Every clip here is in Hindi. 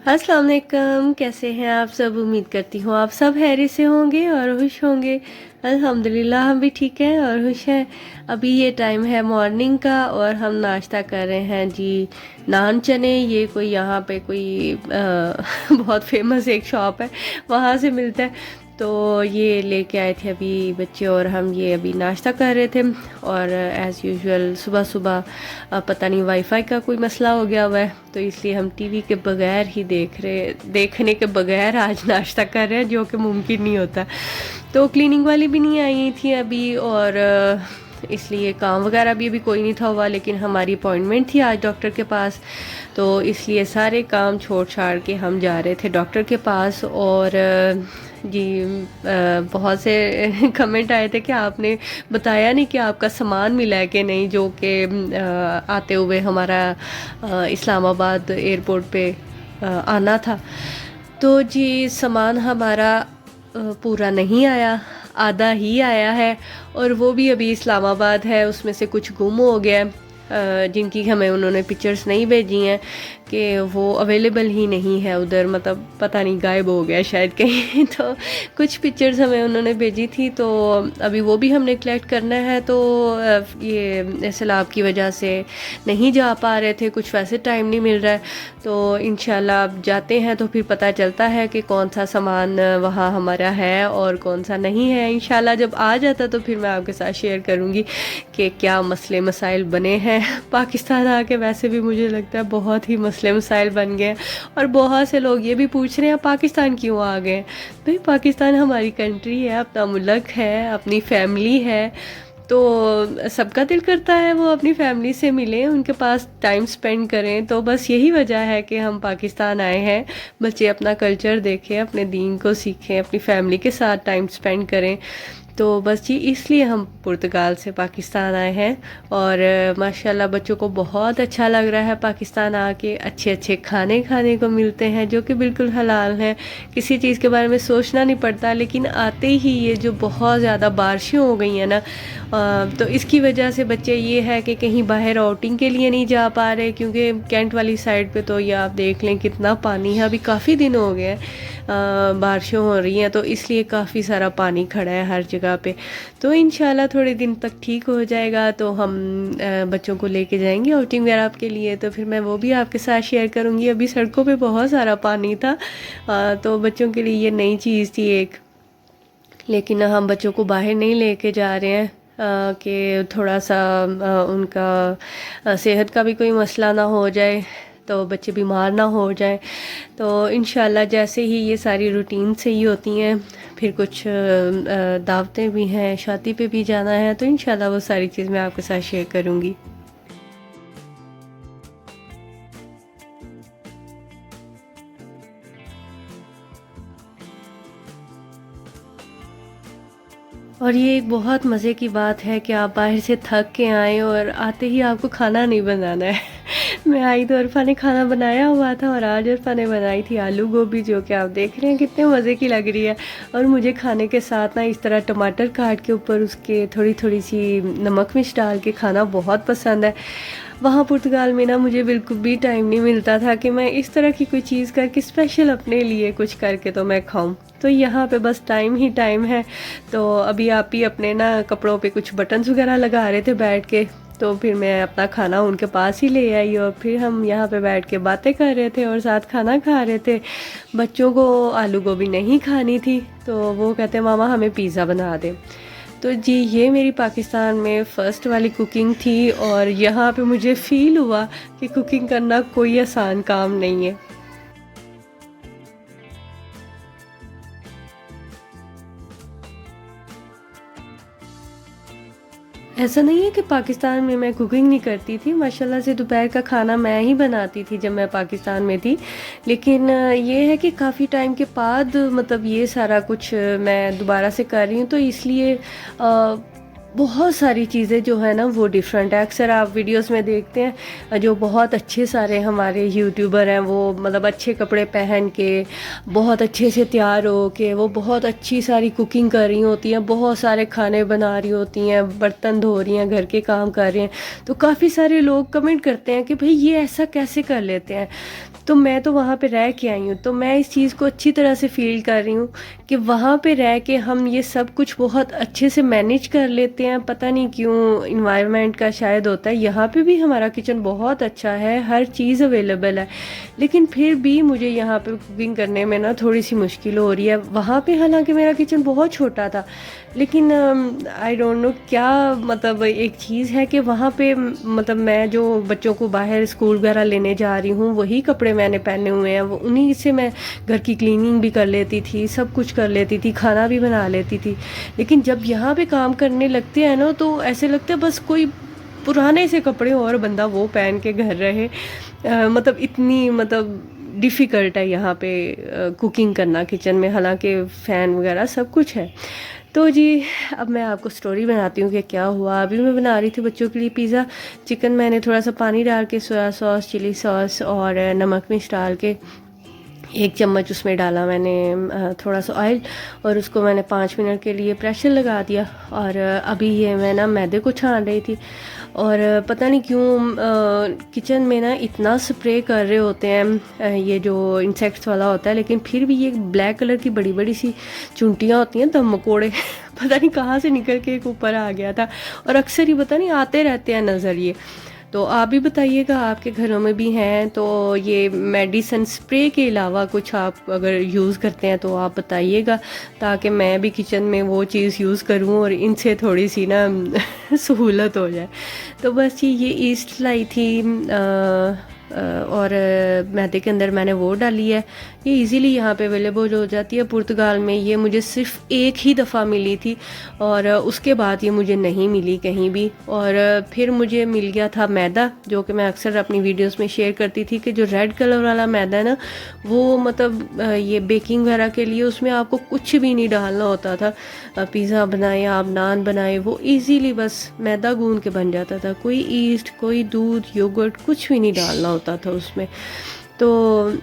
अस्सलाम वालेकुम, कैसे हैं आप सब। उम्मीद करती हूँ आप सब हैरी से होंगे और खुश होंगे। अल्हम्दुलिल्लाह हम भी ठीक हैं और खुश हैं। अभी ये टाइम है मॉर्निंग का और हम नाश्ता कर रहे हैं जी नान चने। ये कोई यहाँ पे कोई बहुत फेमस एक शॉप है, वहाँ से मिलता है। तो ये लेके आए थे अभी बच्चे और हम ये अभी नाश्ता कर रहे थे। और एज़ यूजुअल सुबह सुबह पता नहीं वाईफाई का कोई मसला हो गया हुआ है, तो इसलिए हम टीवी के बगैर ही देखने के बगैर आज नाश्ता कर रहे हैं, जो कि मुमकिन नहीं होता। तो क्लीनिंग वाली भी नहीं आई थी अभी और इसलिए काम वगैरह भी अभी कोई नहीं था हुआ, लेकिन हमारी अपॉइंटमेंट थी आज डॉक्टर के पास, तो इसलिए सारे काम छोड़ छाड़ के हम जा रहे थे डॉक्टर के पास। और जी बहुत से कमेंट आए थे कि आपने बताया नहीं कि आपका सामान मिला है कि नहीं, जो कि आते हुए हमारा इस्लामाबाद एयरपोर्ट पे आना था। तो जी सामान हमारा पूरा नहीं आया, आधा ही आया है और वो भी अभी इस्लामाबाद है, उसमें से कुछ गुम हो गया है। जिनकी हमें उन्होंने पिक्चर्स नहीं भेजी हैं कि वो अवेलेबल ही नहीं है उधर, मतलब पता नहीं गायब हो गया शायद कहीं तो कुछ पिक्चर्स हमें उन्होंने भेजी थी, तो अभी वो भी हमने कलेक्ट करना है। तो ये सैलाब की वजह से नहीं जा पा रहे थे, कुछ वैसे टाइम नहीं मिल रहा है। तो इंशाल्लाह अब जाते हैं तो फिर पता चलता है कि कौन सा सामान वहाँ हमारा है और कौन सा नहीं है। इंशाल्लाह जब आ जाता तो फिर मैं आपके साथ शेयर करूँगी कि क्या मसले मसाइल बने हैं। पाकिस्तान आके वैसे भी मुझे लगता है बहुत ही मसले मसाइल बन गए हैं और बहुत से लोग ये भी पूछ रहे हैं पाकिस्तान क्यों आ गए। भाई पाकिस्तान हमारी कंट्री है, अपना मुल्क है, अपनी फैमिली है, तो सबका दिल करता है वो अपनी फैमिली से मिलें, उनके पास टाइम स्पेंड करें। तो बस यही वजह है कि हम पाकिस्तान आए हैं। बच्चे अपना कल्चर देखें, अपने दीन को सीखें, अपनी फैमिली के साथ टाइम स्पेंड करें। तो बस जी इसलिए हम पुर्तगाल से पाकिस्तान आए हैं और माशाल्लाह बच्चों को बहुत अच्छा लग रहा है पाकिस्तान आके। अच्छे अच्छे खाने खाने को मिलते हैं जो कि बिल्कुल हलाल हैं, किसी चीज़ के बारे में सोचना नहीं पड़ता। लेकिन आते ही ये जो बहुत ज़्यादा बारिशें हो गई हैं ना, तो इसकी वजह से बच्चे ये है कि कहीं बाहर आउटिंग के लिए नहीं जा पा रहे, क्योंकि कैंट वाली साइड पे तो ये आप देख लें कितना पानी है। अभी काफ़ी दिन हो गए हैं बारिशें हो रही हैं, तो इसलिए काफ़ी सारा पानी खड़ा है हर जगह पे। तो इंशाल्लाह थोड़े दिन तक ठीक हो जाएगा, तो हम बच्चों को लेके जाएंगे आउटिंग वगैरह के लिए, तो फिर मैं वो भी आपके साथ शेयर करूँगी। अभी सड़कों पे बहुत सारा पानी था, तो बच्चों के लिए ये नई चीज़ थी एक, लेकिन हम बच्चों को बाहर नहीं लेके जा रहे हैं कि थोड़ा सा उनका सेहत का भी कोई मसला ना हो जाए, तो बच्चे बीमार ना हो जाएं। तो इंशाल्लाह जैसे ही ये सारी रूटीन से ही होती हैं, फिर कुछ दावतें भी हैं, शादी पे भी जाना है, तो इंशाल्लाह वो सारी चीज़ मैं आपके साथ शेयर करूँगी। और ये एक बहुत मज़े की बात है कि आप बाहर से थक के आएँ और आते ही आपको खाना नहीं बनाना है। मैं आई तो अरफा ने खाना बनाया हुआ था और आज अरफा ने बनाई थी आलू गोभी, जो कि आप देख रहे हैं कितने मज़े की लग रही है। और मुझे खाने के साथ ना इस तरह टमाटर काट के ऊपर उसके थोड़ी थोड़ी सी नमक मिर्च डाल के खाना बहुत पसंद है। वहाँ पुर्तगाल में ना मुझे बिल्कुल भी टाइम नहीं मिलता था कि मैं इस तरह की कोई चीज़ करके स्पेशल अपने लिए कुछ करके तो मैं खाऊं। तो यहाँ पे बस टाइम ही टाइम है। तो अभी आप ही अपने ना कपड़ों पे कुछ बटन्स वगैरह लगा रहे थे बैठ के, तो फिर मैं अपना खाना उनके पास ही ले आई और फिर हम यहाँ पे बैठ के बातें कर रहे थे और साथ खाना खा रहे थे। बच्चों को आलू गोभी नहीं खानी थी, तो वो कहते मामा हमें पिज़्ज़ा बना दे। तो जी ये मेरी पाकिस्तान में फ़र्स्ट वाली कुकिंग थी और यहाँ पे मुझे फ़ील हुआ कि कुकिंग करना कोई आसान काम नहीं है। ऐसा नहीं है कि पाकिस्तान में मैं कुकिंग नहीं करती थी, माशाल्लाह से दोपहर का खाना मैं ही बनाती थी जब मैं पाकिस्तान में थी। लेकिन ये है कि काफ़ी टाइम के बाद मतलब ये सारा कुछ मैं दोबारा से कर रही हूँ, तो इसलिए बहुत सारी चीज़ें जो है ना वो डिफरेंट है। अक्सर आप वीडियोस में देखते हैं जो बहुत अच्छे सारे हमारे यूट्यूबर हैं, वो मतलब अच्छे कपड़े पहन के बहुत अच्छे से तैयार हो के वो बहुत अच्छी सारी कुकिंग कर रही होती हैं, बहुत सारे खाने बना रही होती हैं, बर्तन धो रही हैं, घर के काम कर रही हैं। तो काफ़ी सारे लोग कमेंट करते हैं कि भाई ये ऐसा कैसे कर लेते हैं। तो मैं तो वहाँ पे रह के आई हूँ, तो मैं इस चीज़ को अच्छी तरह से फ़ील कर रही हूँ कि वहाँ पे रह के हम ये सब कुछ बहुत अच्छे से मैनेज कर लेते हैं। पता नहीं क्यों, इन्वायरमेंट का शायद होता है। यहाँ पे भी हमारा किचन बहुत अच्छा है, हर चीज़ अवेलेबल है, लेकिन फिर भी मुझे यहाँ पे कुकिंग करने में ना थोड़ी सी मुश्किल हो रही है। वहाँ पे हालांकि मेरा किचन बहुत छोटा था, लेकिन आई डोंट नो क्या, मतलब एक चीज़ है कि वहाँ पे मतलब मैं जो बच्चों को बाहर स्कूल वगैरह लेने जा रही हूँ, वही कपड़े मैंने पहने हुए हैं, वो उन्हीं से मैं घर की क्लीनिंग भी कर लेती थी, सब कुछ कर लेती थी, खाना भी बना लेती थी। लेकिन जब यहाँ पे काम करने लगते हैं ना, तो ऐसे लगता है बस कोई पुराने से कपड़े और बंदा वो पहन के घर रहे। मतलब इतनी मतलब डिफ़िकल्ट है यहाँ पे कुकिंग करना किचन में, हालांकि फ़ैन वगैरह सब कुछ है। तो जी, अब मैं आपको स्टोरी बनाती हूँ कि क्या हुआ। अभी मैं बना रही थी बच्चों के लिए पिज़्ज़ा। चिकन मैंने थोड़ा सा पानी डाल के सोया सॉस, चिली सॉस और नमक मिर्च डाल के 1 चम्मच उसमें डाला मैंने थोड़ा सा ऑयल, और उसको मैंने 5 मिनट के लिए प्रेशर लगा दिया। और अभी ये मैं ना मैदे को छान रही थी, और पता नहीं क्यों किचन में ना इतना स्प्रे कर रहे होते हैं ये जो इंसेक्ट्स वाला होता है, लेकिन फिर भी ये ब्लैक कलर की बड़ी बड़ी सी चुंटियाँ होती हैं, दम मकोड़े पता नहीं कहाँ से निकल के एक ऊपर आ गया था, और अक्सर ही पता नहीं आते रहते हैं नज़र ये। तो आप भी बताइएगा आपके घरों में भी हैं तो ये मेडिसिन स्प्रे के अलावा कुछ आप अगर यूज़ करते हैं तो आप बताइएगा, ताकि मैं भी किचन में वो चीज़ यूज़ करूं और इनसे थोड़ी सी ना सहूलत हो जाए। तो बस ये ईस्ट लाई थी और मैदे के अंदर मैंने वो डाली है। ये इजीली यहाँ पे अवेलेबल हो जाती है पुर्तगाल में। ये मुझे सिर्फ एक ही दफ़ा मिली थी और उसके बाद ये मुझे नहीं मिली कहीं भी। और फिर मुझे मिल गया था मैदा, जो कि मैं अक्सर अपनी वीडियोस में शेयर करती थी कि जो रेड कलर वाला मैदा है ना, वो मतलब ये बेकिंग वगैरह के लिए उसमें आपको कुछ भी नहीं डालना होता था। पिज़्ज़ा बनाए आप, नान बनाए, वो इजीली बस मैदा गूंद के बन जाता था। कोई ईस्ट, कोई दूध, योगर्ट कुछ भी नहीं डालना होता था उसमें। तो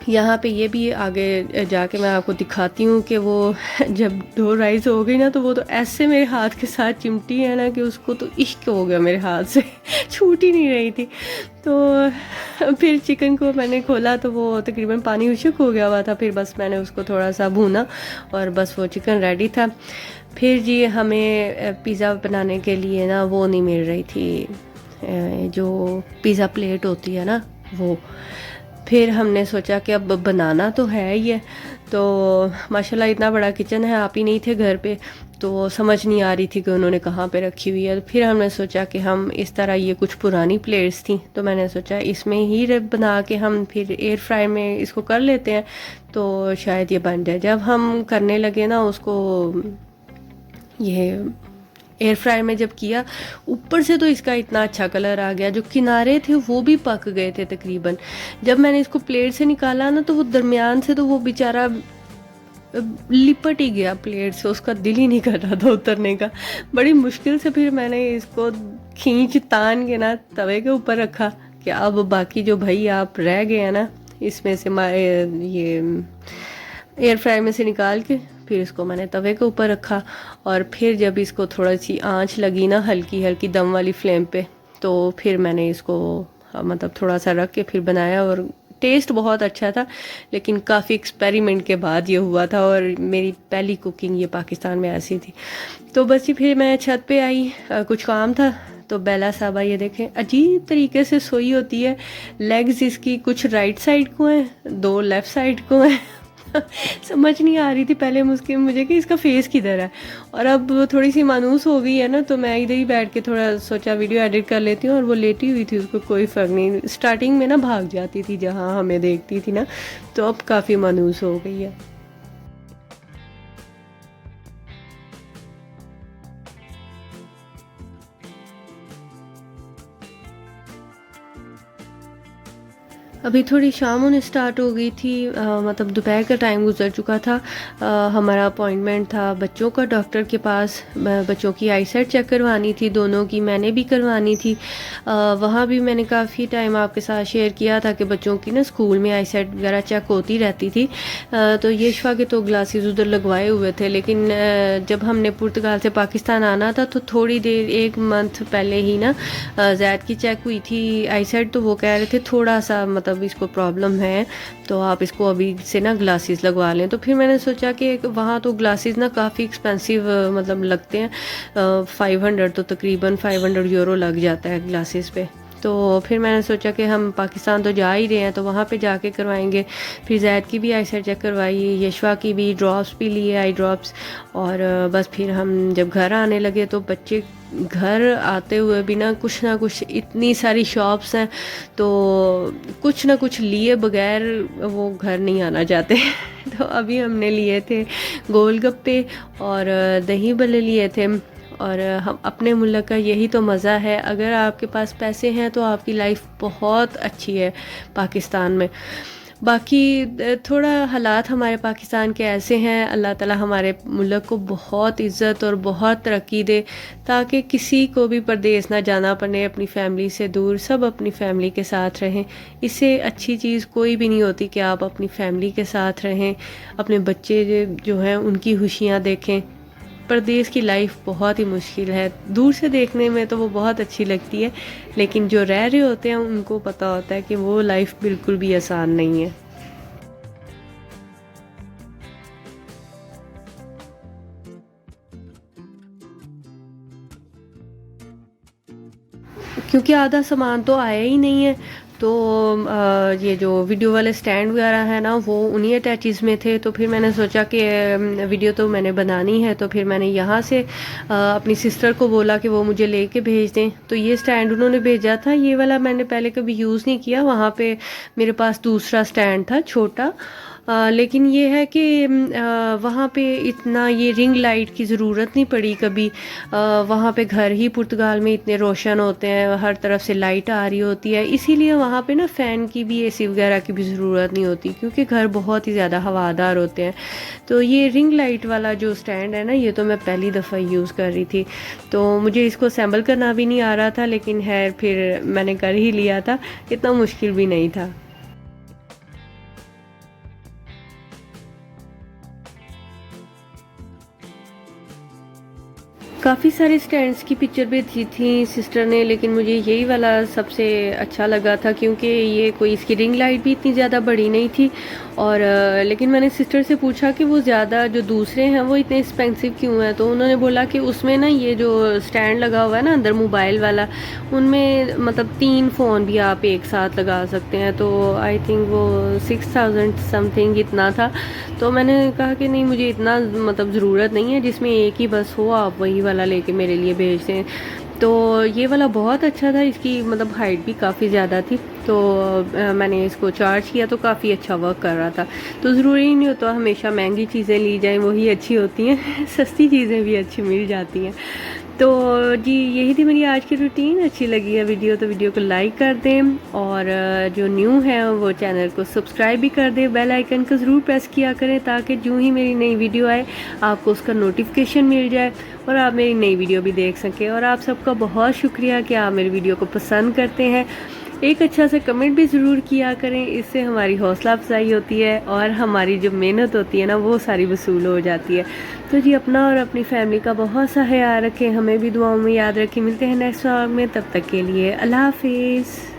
यहाँ पे ये भी आगे जाके मैं आपको दिखाती हूँ कि वो जब डो राइस हो गई ना, तो वो तो ऐसे मेरे हाथ के साथ चिमटी है ना कि उसको तो इश्क हो गया मेरे हाथ से छूट ही नहीं रही थी। तो फिर चिकन को मैंने खोला तो वो तकरीबन पानी उशक हो गया हुआ था। फिर बस मैंने उसको थोड़ा सा भूना और बस वो चिकन रेडी था। फिर जी हमें पिज़्ज़ा बनाने के लिए ना वो नहीं मिल रही थी, जो पिज़्ज़ा प्लेट होती है ना वो। फिर हमने सोचा कि अब बनाना तो है ही है, तो माशाल्लाह इतना बड़ा किचन है, आप ही नहीं थे घर पे, तो समझ नहीं आ रही थी कि उन्होंने कहाँ पे रखी हुई है। फिर हमने सोचा कि हम इस तरह, ये कुछ पुरानी प्लेट्स थी तो मैंने सोचा इसमें ही बना के हम फिर एयर फ्राई में इसको कर लेते हैं तो शायद ये बन जाए। जब हम करने लगे ना उसको, ये एयर फ्रायर में जब किया, ऊपर से तो इसका इतना अच्छा कलर आ गया, जो किनारे थे वो भी पक गए थे तकरीबन। जब मैंने इसको प्लेट से निकाला ना, तो वो दरमियान से तो वो बेचारा लिपट ही गया प्लेट से, उसका दिल ही नहीं कर रहा था उतरने का। बड़ी मुश्किल से फिर मैंने इसको खींच तान के ना तवे के ऊपर रखा कि अब बाकी जो भाई आप रह गए हैं ना, इसमें से ये एयर फ्रायर में से निकाल के फिर इसको मैंने तवे के ऊपर रखा। और फिर जब इसको थोड़ा सी आंच लगी ना, हल्की हल्की दम वाली फ्लेम पे, तो फिर मैंने इसको मतलब थोड़ा सा रख के फिर बनाया। और टेस्ट बहुत अच्छा था, लेकिन काफ़ी एक्सपेरिमेंट के बाद ये हुआ था, और मेरी पहली कुकिंग ये पाकिस्तान में ऐसी थी। तो बस ही फिर मैं छत पे आई, कुछ काम था, तो बेला साहबा ये देखें अजीब तरीके से सोई होती है। लेग्स इसकी कुछ राइट साइड को हैं, 2 लेफ़्ट साइड को हैं समझ नहीं आ रही थी पहले मुझे कि इसका फेस किधर है। और अब थोड़ी सी मानूस हो गई है ना, तो मैं इधर ही बैठ के थोड़ा सोचा वीडियो एडिट कर लेती हूँ। और वो लेटी हुई थी, उसको कोई फ़र्क नहीं। स्टार्टिंग में ना भाग जाती थी जहाँ हमें देखती थी ना, तो अब काफ़ी मानूस हो गई है। अभी थोड़ी शाम होने स्टार्ट हो गई थी, मतलब दोपहर का टाइम गुजर चुका था। हमारा अपॉइंटमेंट था बच्चों का डॉक्टर के पास। बच्चों की आईसाइट चेक करवानी थी, दोनों की मैंने भी करवानी थी। वहाँ भी मैंने काफ़ी टाइम आपके साथ शेयर किया था कि बच्चों की ना स्कूल में आईसाइट वगैरह चेक होती रहती थी। तो यशफा के तो ग्लासेस उधर लगवाए हुए थे, लेकिन जब हमने पुर्तगाल से पाकिस्तान आना था तो थोड़ी देर 1 मंथ पहले ही ना जैद की चेक हुई थी आईसाइट। तो वो कह रहे थे थोड़ा सा मतलब मतलब इसको प्रॉब्लम है, तो आप इसको अभी से ना ग्लासेस लगवा लें। तो फिर मैंने सोचा कि वहाँ तो ग्लासेस ना काफ़ी एक्सपेंसिव मतलब लगते हैं, 500 तो तकरीबन 500 यूरो लग जाता है ग्लासेस पे। तो फिर मैंने सोचा कि हम पाकिस्तान तो जा ही रहे हैं तो वहाँ पे जाके करवाएंगे। फिर जैद की भी आई साइट चेक करवाई, यशवा की भी, ड्रॉप्स भी लिए, आई ड्रॉप्स। और बस फिर हम जब घर आने लगे तो बच्चे घर आते हुए भी ना कुछ इतनी सारी शॉप्स हैं, तो कुछ ना कुछ लिए बगैर वो घर नहीं आना चाहते। तो अभी हमने लिए थे गोलगप्पे और दही बल्ले लिए थे। और हम अपने मुल्क का यही तो मज़ा है, अगर आपके पास पैसे हैं तो आपकी लाइफ बहुत अच्छी है पाकिस्तान में। बाकी थोड़ा हालात हमारे पाकिस्तान के ऐसे हैं, अल्लाह ताला हमारे मुल्क को बहुत इज़्ज़त और बहुत तरक्की दे, ताकि किसी को भी परदेस ना जाना पड़े, अपनी फैमिली से दूर, सब अपनी फैमिली के साथ रहें। इससे अच्छी चीज़ कोई भी नहीं होती कि आप अपनी फैमिली के साथ रहें, अपने बच्चे जो हैं उनकी खुशियाँ देखें। परदेस की लाइफ बहुत ही मुश्किल है, दूर से देखने में तो वो बहुत अच्छी लगती है, लेकिन जो रह रहे होते हैं उनको पता होता है कि वो लाइफ बिल्कुल भी आसान नहीं है। क्योंकि आधा सामान तो आया ही नहीं है, तो ये जो वीडियो वाले स्टैंड वगैरह है ना वो उन्हीं अटैचीज़ में थे। तो फिर मैंने सोचा कि वीडियो तो मैंने बनानी है, तो फिर मैंने यहाँ से अपनी सिस्टर को बोला कि वो मुझे लेके भेज दें। तो ये स्टैंड उन्होंने भेजा था, ये वाला मैंने पहले कभी यूज़ नहीं किया, वहाँ पे मेरे पास दूसरा स्टैंड था छोटा। लेकिन ये है कि वहाँ पे इतना ये रिंग लाइट की ज़रूरत नहीं पड़ी कभी। वहाँ पे घर ही पुर्तगाल में इतने रोशन होते हैं, हर तरफ से लाइट आ रही होती है, इसीलिए वहाँ पे ना फ़ैन की भी, एसी वगैरह की भी ज़रूरत नहीं होती, क्योंकि घर बहुत ही ज़्यादा हवादार होते हैं। तो ये रिंग लाइट वाला जो स्टैंड है ना, ये तो मैं पहली दफ़ा यूज़ कर रही थी, तो मुझे इसको असेंबल करना भी नहीं आ रहा था, लेकिन है फिर मैंने कर ही लिया था, इतना मुश्किल भी नहीं था। काफ़ी सारे स्टैंड्स की पिक्चर भेजी थी सिस्टर ने, लेकिन मुझे यही वाला सबसे अच्छा लगा था, क्योंकि ये कोई इसकी रिंग लाइट भी इतनी ज़्यादा बड़ी नहीं थी। और लेकिन मैंने सिस्टर से पूछा कि वो ज़्यादा जो दूसरे हैं वो इतने एक्सपेंसिव क्यों हैं, तो उन्होंने बोला कि उसमें ना ये जो स्टैंड लगा हुआ है ना अंदर मोबाइल वाला, उनमें मतलब 3 फ़ोन भी आप एक साथ लगा सकते हैं। तो आई थिंक वो 6000 समथिंग इतना था। तो मैंने कहा कि नहीं, मुझे इतना मतलब ज़रूरत नहीं है, जिसमें एक ही बस हो, आप वही वाला लेके मेरे लिए भेज दें। तो ये वाला बहुत अच्छा था, इसकी मतलब हाइट भी काफ़ी ज़्यादा थी, तो मैंने इसको चार्ज किया तो काफ़ी अच्छा वर्क कर रहा था। तो ज़रूरी नहीं होता हमेशा महंगी चीज़ें ली जाएं वही अच्छी होती हैं, सस्ती चीज़ें भी अच्छी मिल जाती हैं। तो जी यही थी मेरी आज की रूटीन। अच्छी लगी है वीडियो तो वीडियो को लाइक कर दें, और जो न्यू है वो चैनल को सब्सक्राइब भी कर दें, बेल आइकन को ज़रूर प्रेस किया करें, ताकि जो ही मेरी नई वीडियो आए आपको उसका नोटिफिकेशन मिल जाए और आप मेरी नई वीडियो भी देख सकें। और आप सबका बहुत शुक्रिया कि आप मेरी वीडियो को पसंद करते हैं। एक अच्छा सा कमेंट भी ज़रूर किया करें, इससे हमारी हौसला अफजाई होती है और हमारी जो मेहनत होती है ना वो सारी वसूल हो जाती है। तो जी अपना और अपनी फैमिली का बहुत सा ख्याल रखें, हमें भी दुआओं में याद रखें। मिलते हैं नेक्स्ट व्लॉग में, तब तक के लिए अल्लाह हाफिज़।